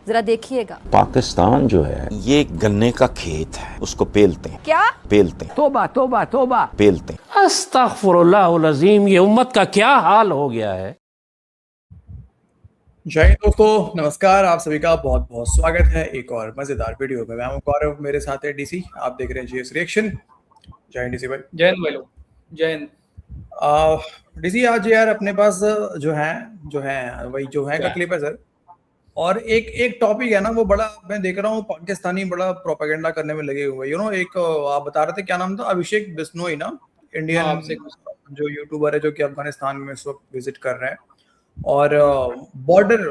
जरा देखिएगा। पाकिस्तान जो है ये एक गन्ने का खेत है, उसको पेलते हैं। क्या? पेलते हैं। तोबा तोबा तोबा। पेलते हैं। अस्तगफुरुल्लाहुल अज़ीम, ये उम्मत का क्या हाल हो गया है। जय हिंद दोस्तों, नमस्कार। आप सभी का बहुत बहुत स्वागत है एक और मजेदार वीडियो में। मैं हूं गौरव, मेरे साथ है डीसी। आप देख रहे हैं जीएस रिएक्शन। जय हिंद डीसी भाई। जय हिंद भाई लोग, जय हिंद। डीसी आज यार अपने पास जो है वही जो है का क्लिप है सर। और एक एक टॉपिक है ना, वो बड़ा मैं देख रहा हूँ पाकिस्तानी बड़ा प्रोपेगेंडा करने में लगे हुए। एक आप बता रहे थे क्या नाम था, अभिषेक बिश्नोई ना, इंडियन जो यूट्यूबर है जो कि अफगानिस्तान में इस वक्त विजिट कर रहे हैं। और बॉर्डर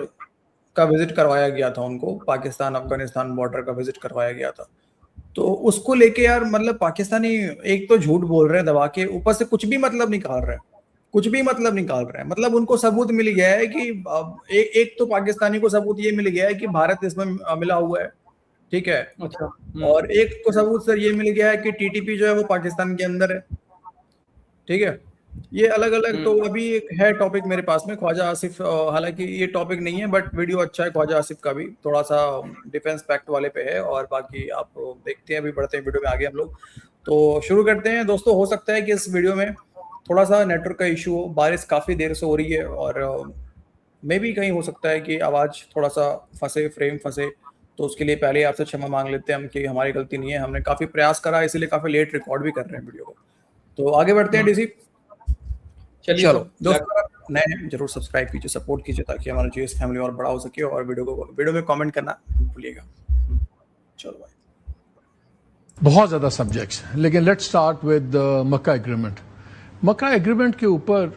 का विजिट करवाया गया था उनको, पाकिस्तान अफगानिस्तान बॉर्डर का विजिट करवाया गया था। तो उसको लेके यार मतलब पाकिस्तानी एक तो झूठ बोल रहे हैं दबा के, ऊपर से कुछ भी मतलब निकाल रहे हैं, कुछ भी मतलब निकाल रहे हैं। मतलब उनको सबूत मिल गया है कि एक तो पाकिस्तानी को सबूत ये मिल गया है कि भारत इसमें मिला हुआ है, ठीक है। अच्छा। और एक को सबूत सर ये मिल गया है कि टीटीपी जो है वो पाकिस्तान के अंदर है, ठीक है। ये अलग अलग। तो अभी एक है टॉपिक मेरे पास में, ख्वाजा आसिफ। हालांकि ये टॉपिक नहीं है बट वीडियो अच्छा है ख्वाजा आसिफ का भी, थोड़ा सा डिफेंस पैक्ट वाले पे है। और बाकी आप देखते हैं, अभी बढ़ते हैं वीडियो में आगे हम लोग। तो शुरू करते हैं दोस्तों। हो सकता है कि इस वीडियो में थोड़ा सा नेटवर्क का इशू हो, बारिश काफ़ी देर से हो रही है और मे भी कहीं हो सकता है कि आवाज़ थोड़ा सा फंसे, फ्रेम फंसे। तो उसके लिए पहले आपसे क्षमा मांग लेते हैं हम कि हमारी गलती नहीं है, हमने काफ़ी प्रयास करा, इसीलिए काफ़ी लेट रिकॉर्ड भी कर रहे हैं वीडियो को। तो आगे बढ़ते हैं डीसी। चलो दोस्तों, नए हैं जरूर सब्सक्राइब कीजिए, सपोर्ट कीजिए ताकि हमारा जीएस फैमिली और बड़ा हो सके। और वीडियो में कमेंट करना मत भूलिएगा। चलो भाई। बहुत ज़्यादा सब्जेक्ट्स, लेकिन let's start with Mecca agreement. Mecca agreement के ऊपर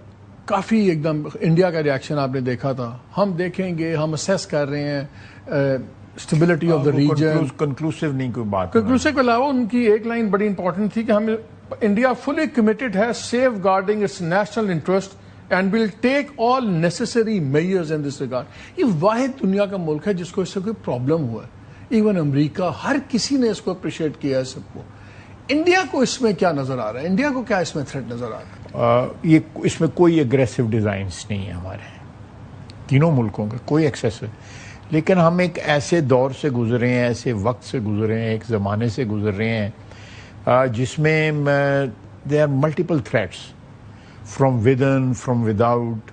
काफ़ी एकदम इंडिया का रिएक्शन आपने देखा था। हम देखेंगे, हम असेस कर रहे हैं stability of the region. Conclusive नहीं कोई बात। कंक्लूसिव के अलावा उनकी एक लाइन बड़ी इंपॉर्टेंट थी कि हम इंडिया फुली कमिटेड है safeguarding its national interest and will take all necessary measures in this regard. ये वाहिद दुनिया का मुल्क है जिसको इससे कोई प्रॉब्लम हुआ है। इवन अमेरिका, हर किसी ने इसको अप्रिशिएट किया है सबको। इंडिया को इसमें क्या नजर आ रहा है? इंडिया को क्या इसमें थ्रेट नजर आ रहा है? ये इसमें कोई एग्रेसिव डिजाइन्स नहीं है हमारे तीनों मुल्कों का, कोई एक्सेसिव। लेकिन हम एक ऐसे दौर से गुजरे हैं, ऐसे वक्त से गुजरे हैं, एक ज़माने से गुजर रहे हैं जिसमें there are multiple threats from within, from without.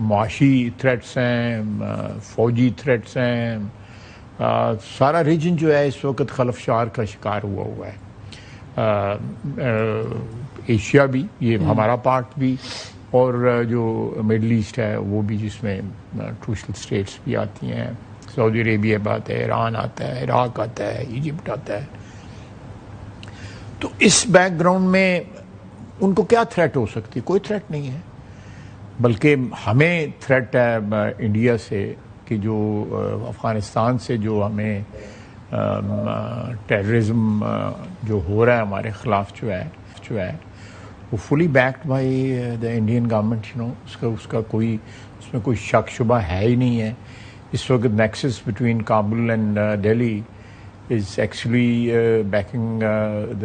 माशी थ्रेट्स हैं, फौजी थ्रेट्स हैं। सारा रीजन जो है इस वक्त खलफशार का शिकार हुआ है। एशिया भी, ये हमारा पार्ट भी, और जो मिडल ईस्ट है वो भी, जिसमें क्रूशल स्टेट्स भी आती हैं। सऊदी अरेबिया आता है, ईरान आता है, इराक आता है, इजिप्ट आता है। तो इस बैकग्राउंड में उनको क्या थ्रेट हो सकती है? कोई थ्रेट नहीं है, बल्कि हमें थ्रेट है इंडिया से कि जो अफ़गानिस्तान से जो हमें टेररिज्म जो हो रहा है हमारे ख़िलाफ़ जो है वो fully backed by the Indian government. उसका कोई, उसमें कोई शक शुबा है ही नहीं है। इस वक्त nexus between Kabul and Delhi is actually banking the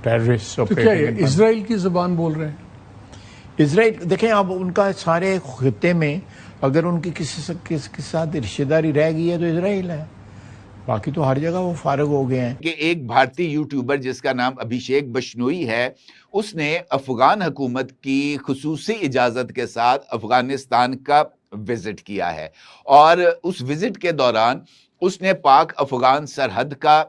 terrorist. तो क्या ये इजराइल की ज़बान बोल रहे हैं? इजराइल, देखें अब उनका सारे खित्ते में अगर उनकी किसी के साथ रिश्तेदारी रह गई है तो इजराइल है, बाकी तो हर जगह वो फारग हो गए हैं। कि एक भारतीय यूट्यूबर जिसका नाम अभिषेक बिश्नोई है, उसने अफगान हुकूमत की खुसूसी इजाज़त के साथ अफगानिस्तान का विजिट किया है। और उस विजिट के दौरान उसने पाक अफगान सरहद का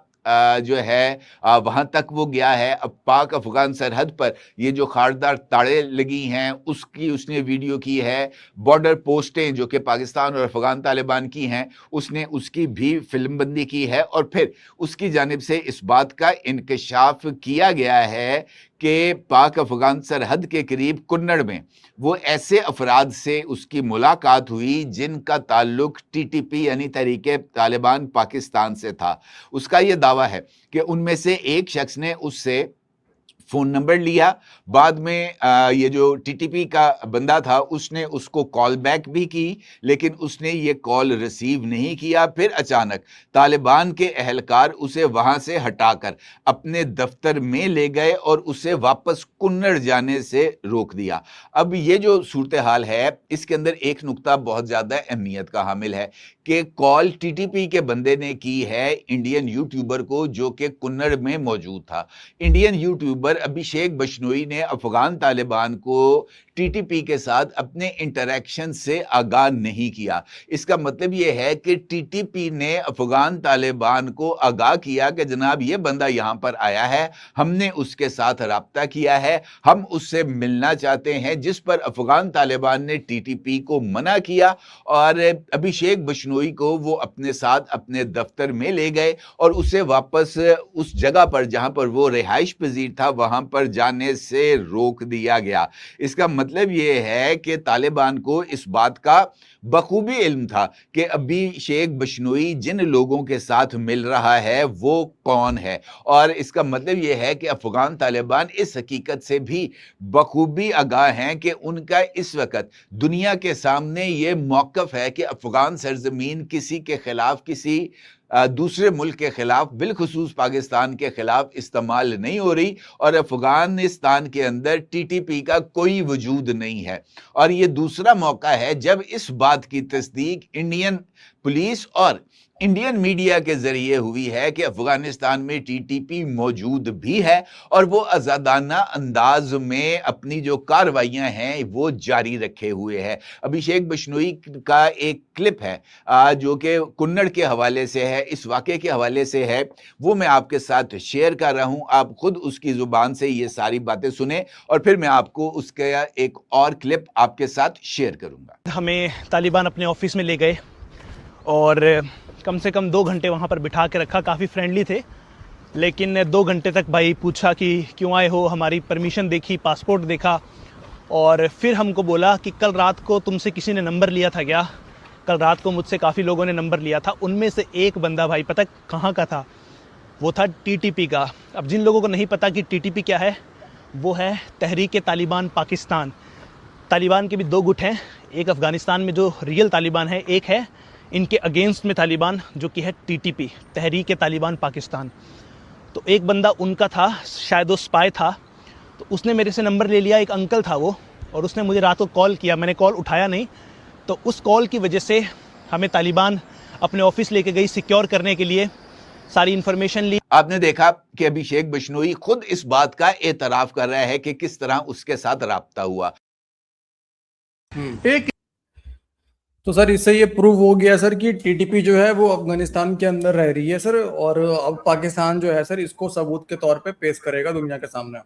जो है वहां तक वो गया है। अब पाक अफगान सरहद पर ये जो खारदार ताड़े लगी हैं उसकी उसने वीडियो की है। बॉर्डर पोस्टें जो कि पाकिस्तान और अफगान तालिबान की हैं उसने उसकी भी फिल्मबंदी की है। और फिर उसकी जानिब से इस बात का इंकशाफ किया गया है कि पाक अफगान सरहद के करीब कुन्नड़ में वो ऐसे अफराद से उसकी मुलाकात हुई जिनका ताल्लुक टीटीपी यानी तहरीके तालिबान पाकिस्तान से था। उसका ये दावा है कि उनमें से एक शख्स ने उससे फोन नंबर लिया। बाद में ये जो टीटीपी का बंदा था उसने उसको कॉल बैक भी की, लेकिन उसने ये कॉल रिसीव नहीं किया। फिर अचानक तालिबान के अहलकार उसे वहां से हटाकर अपने दफ्तर में ले गए और उसे वापस कुन्नड़ जाने से रोक दिया। अब ये जो सूरत हाल है, इसके अंदर एक नुक्ता बहुत ज्यादा अहमियत का हामिल है कि कॉल टीटीपी के बंदे ने की है इंडियन यूट्यूबर को, जो कि कुन्नड़ में मौजूद था। इंडियन यूट्यूबर अभिषेक बशनोई ने अफगान तालिबान को टीटीपी के साथ अपने इंटरैक्शन से आगाह नहीं किया। इसका मतलब यह है कि टीटीपी ने अफगान तालिबान को आगाह किया कि जनाब ये बंदा यहां पर आया है, हमने उसके साथ राब्ता किया है, हम उससे मिलना चाहते हैं, जिस पर अफगान तालिबान ने टीटीपी को मना किया और अभिषेक बशनोई को वो अपने साथ अपने दफ्तर में ले गए और उसे वापस उस जगह पर जहां पर वो रिहाइश पजीर था वहां पर जाने से रोक दिया गया। इसका मतलब ये है कि तालिबान को इस बात का बखूबी इल्म था कि अभिषेक बशनोई जिन लोगों के साथ मिल रहा है वो कौन है, और इसका मतलब यह है कि अफगान तालिबान इस हकीकत से भी बखूबी आगाह हैं कि उनका इस वक्त दुनिया के सामने ये मौक़िफ़ है कि अफगान सरजमीन किसी के खिलाफ, किसी दूसरे मुल्क के खिलाफ, बिलखुसूस पाकिस्तान के खिलाफ इस्तेमाल नहीं हो रही और अफगानिस्तान के अंदर टीटीपी का कोई वजूद नहीं है। और ये दूसरा मौका है जब इस बात की तस्दीक इंडियन पुलिस और इंडियन मीडिया के जरिए हुई है कि अफगानिस्तान में टीटीपी मौजूद भी है और वो आज़ादाना अंदाज में अपनी जो कार्रवाइयां हैं वो जारी रखे हुए है। अभिषेक बशनोई का एक क्लिप है जो कि कुन्नड़ के हवाले से है, इस वाक़े के हवाले से है, वो मैं आपके साथ शेयर कर रहा हूं। आप खुद उसकी ज़ुबान से ये सारी बातें सुने और फिर मैं आपको उसका एक और क्लिप आपके साथ शेयर करूंगा। हमें तालिबान अपने ऑफिस में ले गए और कम से कम 2 घंटे वहाँ पर बिठा के रखा। काफ़ी फ्रेंडली थे, लेकिन 2 घंटे तक भाई पूछा कि क्यों आए हो, हमारी परमिशन देखी, पासपोर्ट देखा और फिर हमको बोला कि कल रात को तुमसे किसी ने नंबर लिया था क्या। कल रात को मुझसे काफ़ी लोगों ने नंबर लिया था, उनमें से एक बंदा भाई पता कहाँ का था, वो था टीटीपी का। अब जिन लोगों को नहीं पता कि टीटीपी क्या है, वो है तहरीक तालिबान पाकिस्तान। तालिबान के भी 2 गुट हैं, एक अफ़गानिस्तान में जो रियल तालिबान है, एक है इनके अगेंस्ट में तालिबान जो कि है टीटीपी, तहरीक तालिबान पाकिस्तान। तो एक बंदा उनका था, शायद वो स्पाई था, तो उसने मेरे से नंबर ले लिया। एक अंकल था वो, और उसने मुझे रात को कॉल किया, मैंने कॉल उठाया नहीं, तो उस कॉल की वजह से हमें तालिबान अपने ऑफिस लेके गई सिक्योर करने के लिए, सारी इंफॉर्मेशन ली। आपने देखा कि अभिषेक बशनोई खुद इस बात का एतराफ़ कर रहा है कि किस तरह उसके साथ राब्ता हुआ। एक तो सर इससे ये प्रूव हो गया सर कि टीटीपी जो है वो अफगानिस्तान के अंदर रह रही है सर, और अब पाकिस्तान जो है सर इसको सबूत के तौर पे पेश करेगा दुनिया के सामने।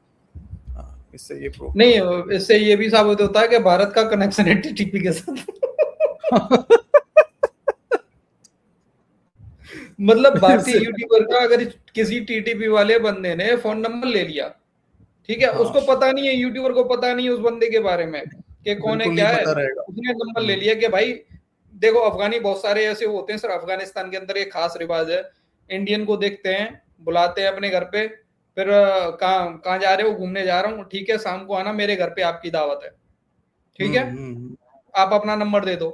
इससे ये प्रूव नहीं, इससे ये भी साबित होता है कि भारत का कनेक्शन है टीटीपी के साथ। मतलब भारतीय यूट्यूबर का अगर किसी टीटीपी वाले बंदे ने फोन नंबर ले लिया, ठीक है, उसको पता नहीं है, यूट्यूबर को पता नहीं है उस बंदे के बारे में कि कौन है क्या है, उसने नंबर ले लिया कि भाई देखो अफगानी बहुत सारे ऐसे होते हैं सर, अफगानिस्तान के अंदर एक खास रिवाज है, इंडियन को देखते हैं, बुलाते हैं अपने घर पे, फिर कहाँ जा रहे हो, घूमने जा रहा हूँ, ठीक है, शाम को आना मेरे घर पे, आपकी दावत है, ठीक है, आप अपना नंबर दे दो।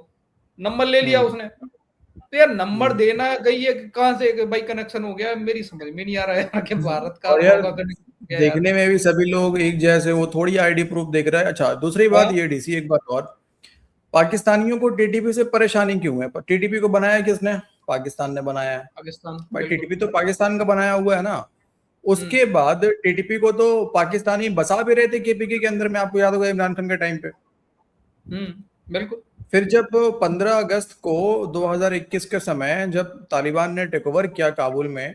नंबर ले लिया उसने, तो यार नंबर देना गई है कहाँ से भाई कनेक्शन हो गया, मेरी समझ में नहीं आ रहा है कि भारत का देखने में भी सभी लोग एक जैसे, वो थोड़ी आईडी प्रूफ देख रहा है। अच्छा, दूसरी बात ये डीसी, एक बात और, पाकिस्तानियों को टीटीपी से परेशानी क्यों है? टीटीपी को बनाया किसने? पाकिस्तान ने बनाया है। पाकिस्तान, भाई टीटीपी तो पाकिस्तान का बनाया हुआ है ना। उसके बाद टीटीपी को तो पाकिस्तानी बसा भी रहे थे केपीके के अंदर में, आपको याद होगा इमरान खान के टाइम पे। बिल्कुल। फिर जब 15 अगस्त को 2021 के समय जब तालिबान ने टेक ओवर किया काबुल में,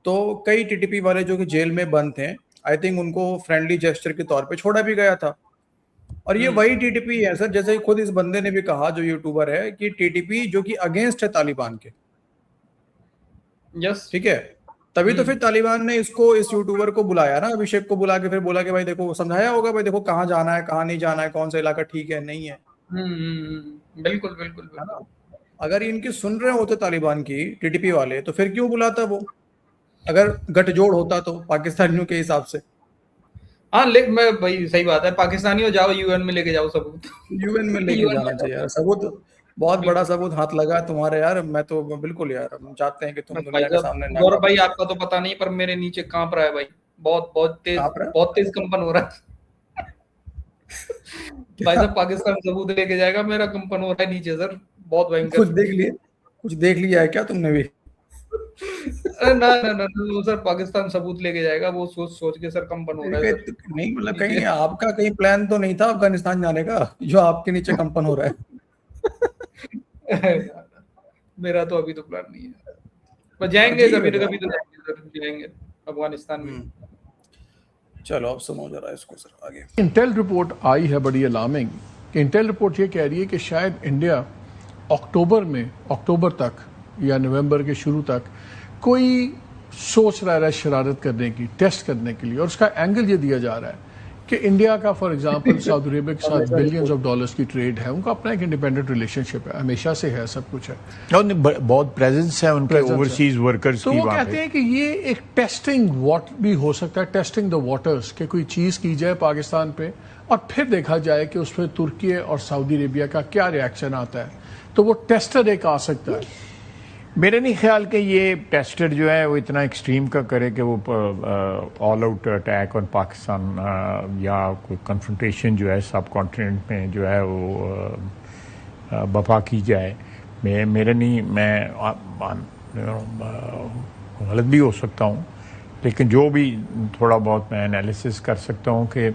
तो कई टीटीपी वाले जो कि जेल में बंद थे, आई थिंक उनको फ्रेंडली जेस्चर के तौर पे छोड़ा भी गया था। और ये वही टीटीपी है सर, जैसे खुद इस बंदे ने भी कहा जो यूट्यूबर है, कि टीटीपी जो कि अगेंस्ट है तालिबान के। यस, ठीक है, तभी तो फिर तालिबान ने इसको, इस यूट्यूबर को बुलाया ना, अभिषेक को बुला के फिर बोला कि भाई देखो, समझाया होगा भाई देखो कहाँ जाना है, कहाँ नहीं जाना है, कौन सा इलाका ठीक है नहीं है। बिल्कुल बिल्कुल बिल्कुल। अगर इनकी सुन रहे होते तालिबान की टीटीपी वाले, तो फिर क्यों बुलाता वो, अगर गठजोड़ होता तो पाकिस्तानियों के हिसाब से। हाँ लेकिन मैं भाई सही बात है, पाकिस्तानियों जाओ यूएन में लेके जाओ सबूत। यूएन में लेके UN जाना में चाहिए यार सबूत, बहुत बड़ा सबूत हाथ लगा है तुम्हारे यार। मैं तो बिल्कुल यार, हम चाहते हैं कि तुम बस भाई दुनिया के साहब, सामने ना गौरव भाई आपका तो पता नहीं, पर मेरे नीचे कांप रहा है भाई, बहुत कांप रहा है। बहुत तेज कंपन हो रहा है। भाई साहब पाकिस्तान सबूत लेके जाएगा, मेरा कंपन हो रहा है नीचे सर, बहुत भयंकर। कुछ देख लिया है क्या तुमने भी? अरे ना ना ना ना, वो सर पाकिस्तान सबूत लेके जाएगा, वो सोच सोच के सर कंपन हो रहा है सर। नहीं मतलब कहीं आपका कहीं प्लान तो नहीं था अफगानिस्तान जाने का, जो आपके नीचे कंपन हो रहा है? मेरा तो अभी तो प्लान नहीं है, पर जाएंगे अजीब कभी है ना यार। कभी तो जाएंगे अफगानिस्तान में। चलो अब सुनो जरा इसको सर आगे। इंटेल रिपोर्ट आई है बड़ी अलार्मिंग। इंटेल रिपोर्ट ये कह रही है कि शायद इंडिया अक्टूबर तक या नवंबर के शुरू तक कोई सोच रहा है शरारत करने की, टेस्ट करने के लिए, और उसका एंगल ये दिया जा रहा है कि इंडिया का फॉर एग्जांपल सऊदी अरेबिया के साथ बिलियंस ऑफ डॉलर्स की ट्रेड है, उनका अपना एक इंडिपेंडेंट रिलेशनशिप है, हमेशा से है, सब कुछ है, और बहुत प्रेजेंस है उनके ओवरसीज वर्कर्स तो की वो वहाँ कहते पे। हैं कि ये एक टेस्टिंग वॉट भी हो सकता है, टेस्टिंग द वाटर्स, कि कोई चीज़ की जाए पाकिस्तान पे और फिर देखा जाए कि उस पर तुर्की और सऊदी अरेबिया का क्या रिएक्शन आता है। तो वो टेस्टर एक आ सकता है। मेरा नहीं ख्याल कि ये टेस्टर जो है वो इतना एक्सट्रीम का करे कि वो all out attack on Pakistan या कोई कन्फ्रंटेशन जो है सब कॉन्टिनेंट में जो है वो बपा की जाए। मेरा नहीं, मैं गलत भी हो सकता हूँ, लेकिन जो भी थोड़ा बहुत मैं एनालिसिस कर सकता हूँ कि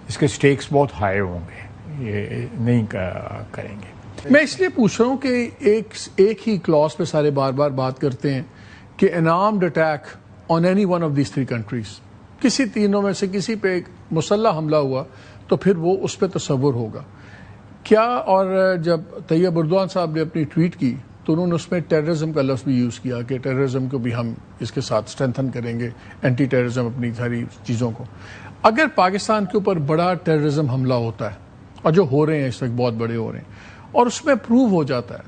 इसके स्टेक्स बहुत हाई होंगे, ये नहीं करेंगे। मैं इसलिए पूछ रहा हूं कि एक ही क्लॉज पे सारे बार बार बात करते हैं कि N armed attack on any one of these 3 countries, किसी तीनों में से किसी पे एक मुसल्ला हमला हुआ तो फिर वो उस पर तसव्वुर होगा क्या। और जब तैयब उर्दवान साहब ने अपनी ट्वीट की तो उन्होंने उसमें टेररिज्म का लफ्ज़ भी यूज़ किया कि टेररिज्म को भी हम इसके साथ स्ट्रेंथन करेंगे, एंटी टेररिज्म, अपनी सारी चीज़ों को। अगर पाकिस्तान के ऊपर बड़ा टेररिज्म हमला होता है, और जो हो रहे हैं इस वक्त बहुत बड़े हो रहे हैं, और उसमें प्रूव हो जाता है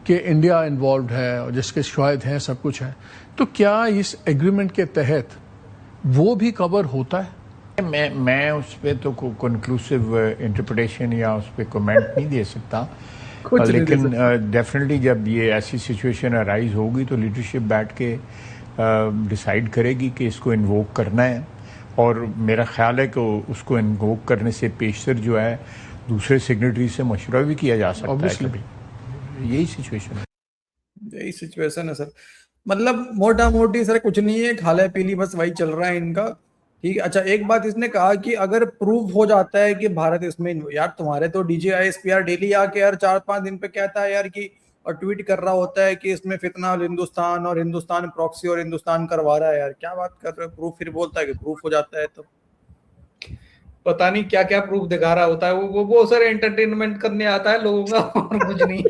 कि इंडिया इन्वॉल्व है और जिसके शायद हैं, सब कुछ है, तो क्या इस एग्रीमेंट के तहत वो भी कवर होता है? मैं उस पर तो कंक्लूसिव इंटरप्रिटेशन या उस पर कमेंट नहीं दे सकता, लेकिन डेफिनेटली जब ये ऐसी सिचुएशन अराइज होगी तो लीडरशिप बैठ के डिसाइड करेगी कि इसको इन्वोक करना है, और मेरा ख्याल है कि उसको इन्वोक करने से पेशतर जो है दूसरे सिग्नेटरी से मशवरा भी किया जा सकता है कभी। यही सिचुएशन है, यही सिचुएशन है सर। मतलब मोटा मोटी सर कुछ नहीं है, खाला पीली बस वही चल रहा है इनका। ठीक है, अच्छा एक बात इसने कहा कि अगर प्रूव हो जाता है कि भारत इसमें, यार तुम्हारे तो DGISPR डेली आके यार 4-5 दिन पे कहता है यार कि, और ट्वीट कर रहा होता है कि इसमें फितना हिंदुस्तान और हिंदुस्तान प्रॉक्सी और हिंदुस्तान करवा रहा है। यार क्या बात कर रहे हो, प्रूफ फिर बोलता है कि प्रूफ हो जाता है तो पता नहीं क्या क्या प्रूफ दिखा रहा होता है वो सर एंटरटेनमेंट करने आता है लोगों का और कुछ नहीं।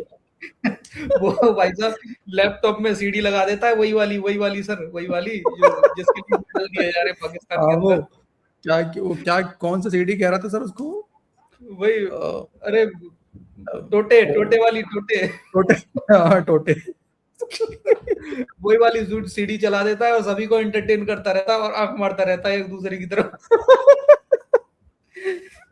वो भाई साहब लैपटॉप में CD लगा देता है, वही वाली सर, वही वाली जो जिसके लिए मॉडल दिया जा रहे पाकिस्तान के अंदर। वो क्या कौन सा CD कह रहा था सर उसको? वही अरे टोटे वाली टोटे वही वाली CD चला देता है और सभी को एंटरटेन करता रहता है और आंख मारता रहता है एक दूसरे की तरफ।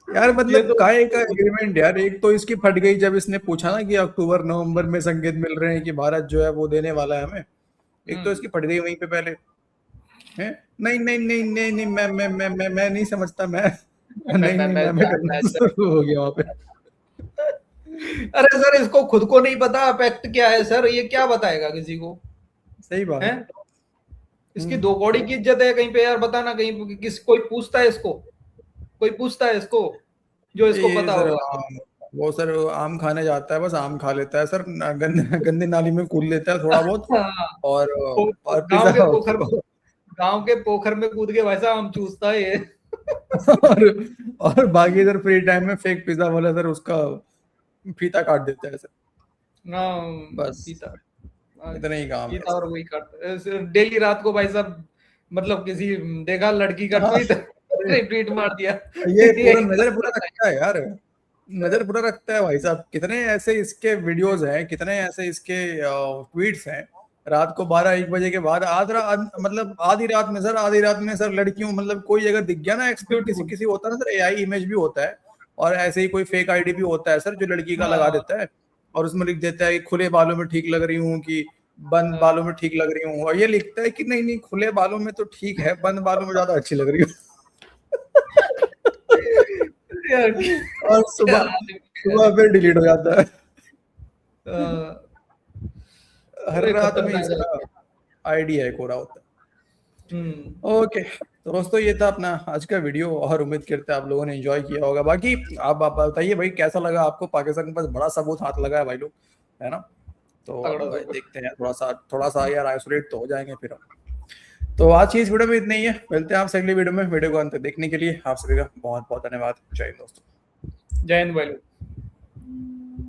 यार मतलब काय का एग्रीमेंट यार। एक तो इसकी फट गई जब इसने पूछा ना कि अक्टूबर नवंबर में संकेत मिल रहे हैं कि भारत जो है वो देने वाला है हमें। एक तो इसकी फट गई वहीं पे पहले है। नहीं मैं नहीं समझता, मैं हो गया वहां पे। अरे सर इसको खुद को नहीं पता फैक्ट क्या है सर, ये क्या बताएगा किसी को? सही बात है। इसकी 2 कौड़ी की इज्जत है कहीं पे यार, बताना कहीं कोई पूछता है इसको, कोई पूछता है इसको जो इसको पता होगा। वो सर आम खाने जाता है, बस आम खा लेता है सर, गंदे नाली में कूद लेता है थोड़ा बहुत और गांव के पोखर में कूद के वैसा आम चूसता है ये। और बाकी इधर फ्री टाइम में फेक पिज्जा वाला सर उसका फीता काट देता है सर। बस इतना ही काम है और वही काटता है डेली रात को भाई साहब। मतलब किसी देखा लड़की का ट्वीट मार दिया। ये पूरा नजर पूरा रखता है यार, नजर पूरा रखता है भाई साहब। कितने ऐसे इसके वीडियोस हैं, कितने ऐसे इसके ट्वीट्स हैं, रात को 12-1 बजे के बाद मतलब आधी रात में सर लड़कियों, मतलब कोई अगर दिख गया ना एक्सपर्ट किसी होता है ना सर, एआई इमेज भी होता है और ऐसे ही कोई फेक आईडी भी होता है सर जो लड़की का लगा देता है और उसमें लिख देता है कि खुले बालों में ठीक लग रही हूँ कि बंद बालों में ठीक लग रही हूँ, और ये लिखता है कि नहीं खुले बालों में तो ठीक है, बंद बालों में ज्यादा अच्छी लग रही हूँ। और सुबह फिर डिलीट हो जाता है। हर रात में इसका आईडी है कोरा होता है। ओके तो दोस्तों ये था अपना आज का वीडियो और उम्मीद करते हैं आप लोगों ने एंजॉय किया होगा। बाकी आप बताइए भाई कैसा लगा आपको, पाकिस्तान के पास बड़ा सबूत हाथ लगा है भाई लोग, है ना? तो देखते हैं थोड़ा सा यार आइसोलेट तो हो जाएंगे फिर हम। तो आज की इस वीडियो में इतना ही है, मिलते हैं आपसे अगली वीडियो में। वीडियो को अंत तक देखने के लिए आप सभी का बहुत बहुत धन्यवाद। जय हिंद दोस्तों। जय हिंद भाई।